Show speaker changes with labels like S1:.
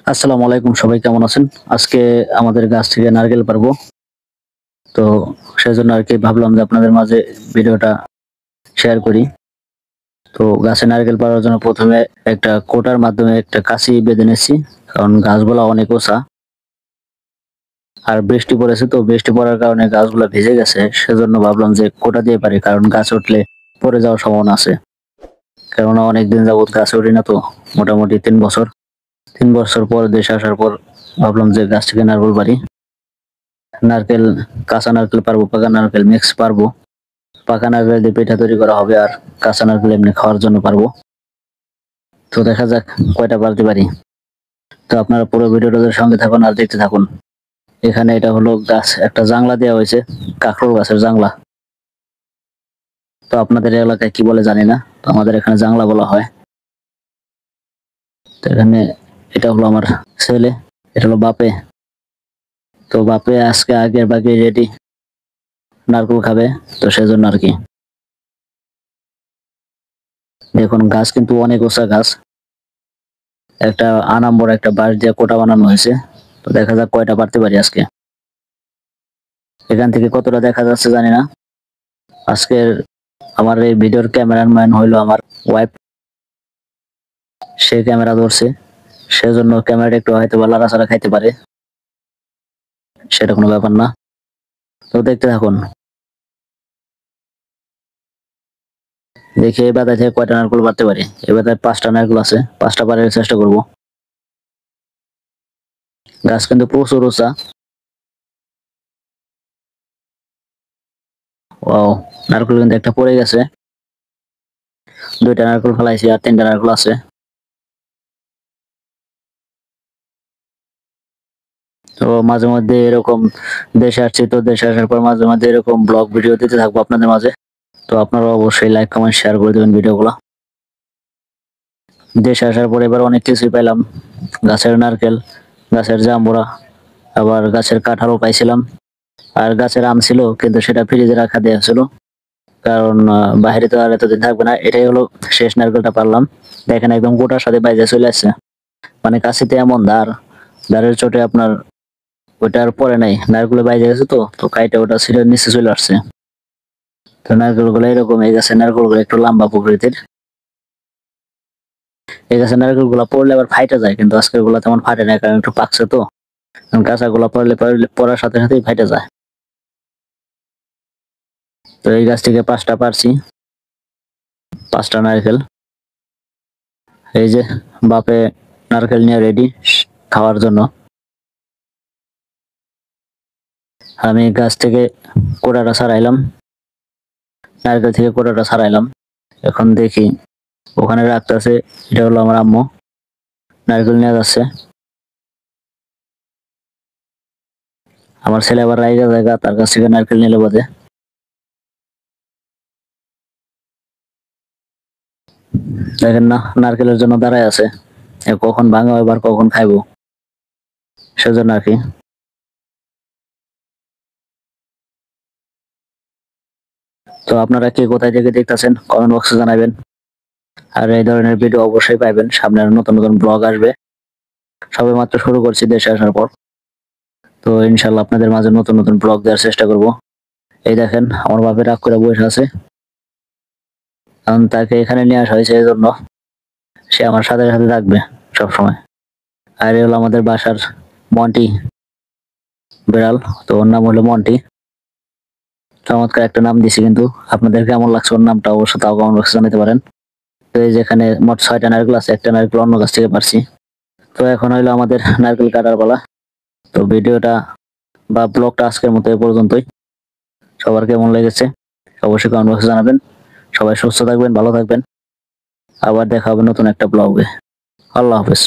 S1: আসসালামু আলাইকুম, সবাই কেমন আছেন? আজকে আমাদের গাছ থেকে নারকেল পারবো। তো সেজন্য আরকি ভাবলাম যে আপনাদের মাঝে ভিডিওটা শেয়ার করি। তো গাছে নারকেল পাড়ার জন্য ১ম এ একটা কোটার মাধ্যমে একটা কাঁচি বেঁধে নিচ্ছি। কারণ গাছগুলা অনেক উঁচা। আর বৃষ্টি পড়েছে, তো বৃষ্টি পড়ার কারণে গাছগুলা ভিজে গেছে। সেজন্য ভাবলাম যে কোটা দিয়ে পারি, কারণ গাছে উঠলে পড়ে যাওয়ার সম্ভাবনা আছে। কেননা অনেকদিন যাবত গাছে উঠি না, তো মোটামুটি ৩ বছর। ৩ বছর পর দেশে আসার পর ভাবলাম যে গাছ থেকে নারকেল পারি। নারকেল, কাঁচা নারকেল পারবো, পাকা নারকেল মিক্স পারবো। পাকা নারকেল দিয়ে পিঠা তৈরি করা হবে, আর কাঁচা নারকেল এমনি খাওয়ার জন্য পারবো। তো দেখা যাক কয়টা পারতে পারি। তো আপনারা পুরো ভিডিওটার সঙ্গে থাকুন আর দেখতে থাকুন। এখানে এটা হলো গাছ, একটা জাংলা দেওয়া হয়েছে, কাঁকরোল গাছের জাংলা। তো আপনাদের এলাকায় কি বলে জানি না, তো আমাদের এখানে জাংলা বলা হয়। তো এখানে এটা হলো আমার ছেলে, এটা হলো বাপে। তো বাপে আজকে আগের বাকি রেডি, নারকেল খাবে, তো সেজন্য আর কি। দেখুন গাছ কিন্তু অনেক উঁচা গাছ। একটা আনাম্বর একটা বাঁশ দিয়ে কোটা বানানো হয়েছে। তো দেখা যাক কয়টা পারতে পারি আজকে। এখান থেকে কতটা দেখা যাচ্ছে জানি না। আজকের আমার এই ভিডিওর ক্যামেরাম্যান হইলো আমার ওয়াইফ। সে ক্যামেরা ধরছে, সেজন্য ক্যামেরাটা একটু হয়তো বা লড়াচড়া খাইতে পারে, সেটা কোনো ব্যাপার না। তো দেখতে থাকুন, দেখি এই বাধা থেকে কয়টা নারকেল পারতে পারি। এই বাধায় 5টা নারকেল আছে, 5টা পারার চেষ্টা করব। গাছ কিন্তু প্রচুর উঁচা। ও, নারকেল কিন্তু একটা পড়ে গেছে। 2টা নারকেল ফেলাইছি, আর 3টা নারকেল আছে। তো মাঝে মধ্যে এরকম দেশে আসছি, তো দেশে আসার পর মাঝে মধ্যে এরকম ব্লগ ভিডিও দিতে থাকবো আপনাদের মাঝে। তো আপনারা অবশ্যই লাইক কমেন্ট শেয়ার করে দেবেন ভিডিওগুলো। দেশে আসার পর এবার অনেক কিছুই পাইলাম, গাছের নারকেল, গাছের জাম্বুরা, আবার গাছের কাঁঠালও পাইছিলাম। আর গাছের আম ছিল, কিন্তু সেটা ফ্রিজে রাখা দেওয়া ছিল, কারণ বাইরে তো আর এতদিন থাকবে না। এটাই হলো শেষ নারকেলটা পারলাম। দেখেন একদম গোটার সাথে বাইরে চলে আসছে। মানে কাশিতে এমন ধার, ধারের চোটে আপনার ওইটা আর পরে নাই, নারকেল বাইরে গেছে, তো তো কাইটা ওটা ছিল নিচে চলে আসছে। তো নারকেল গুলো এরকম, এই গাছের নারকেল গুলো একটু লম্বা প্রকৃতির। এই গাছের নারকেল গুলা পড়লে আবার ফাইটা যায়, কিন্তু আজকের গুলা তেমন ফাটে না, কারণ একটু পাকছে তো। কাঁচা গুলা পড়লে পড়ার সাথে সাথেই ফাইটা যায়। তো এই গাছ থেকে 5টা পারছি, 5টা নারকেল। এই যে বাপে নারকেল নিয়ে রেডি খাওয়ার জন্য। আমি গাছ থেকে কোড়াটা ছাড়াইলাম, নারকেল থেকে কোড়াটা ছাড়াইলাম। এখন দেখি ওখানে রাখতেছে, এটা হলো আমার আম্মু, নারকেল নিয়ে যাচ্ছে। আমার ছেলে আবার রাইগা জায়গা, তার কাছ থেকে নারকেল নিলে বোধে। দেখেন না, নারকেলের জন্য দাঁড়ায় আছে, কখন ভাঙা এবার কখন খাইবো, সেজন্য আর কি। তো আপনারা কে কোথায় থেকে দেখতেছেন কমেন্ট বক্সে জানাবেন। আর এই ধরনের ভিডিও অবশ্যই পাইবেন, সামনে আরো নতুন নতুন ব্লগ আসবে। সবে মাত্র শুরু করছি দেশে আসার পর। তো ইনশাল্লাহ আপনাদের মাঝে নতুন নতুন ব্লগ দেওয়ার চেষ্টা করব। এই দেখেন আমার বাপের রাগ করে বসে আছে, কারণ তাকে এখানে নিয়ে আসা হয়েছে, এই জন্য সে আমার সাথে সাথে থাকবে সবসময়। আর এ হলো আমাদের বাসার মন্টি বিড়াল, তো ওর নাম হলো মন্টি। চমৎকার একটা নাম দিছি, কিন্তু আপনাদের কেমন লাগছে ওর নামটা অবশ্যই তাও কমেন্ট বক্সে জানাতে পারেন। তো এই যেখানে মোট 6টা নারকেল আছে, একটা নারকেল অন্য গাছ থেকে পারছি। তো এখন হইলো আমাদের নারকেল কাটার পালা। তো ভিডিওটা বা ব্লগটা আজকের মতো এ পর্যন্তই। সবার কেমন লেগেছে অবশ্যই কমেন্ট বক্সে জানাবেন। সবাই সুস্থ থাকবেন, ভালো থাকবেন। আবার দেখা হবে নতুন একটা ব্লগে। আল্লাহ হাফেজ।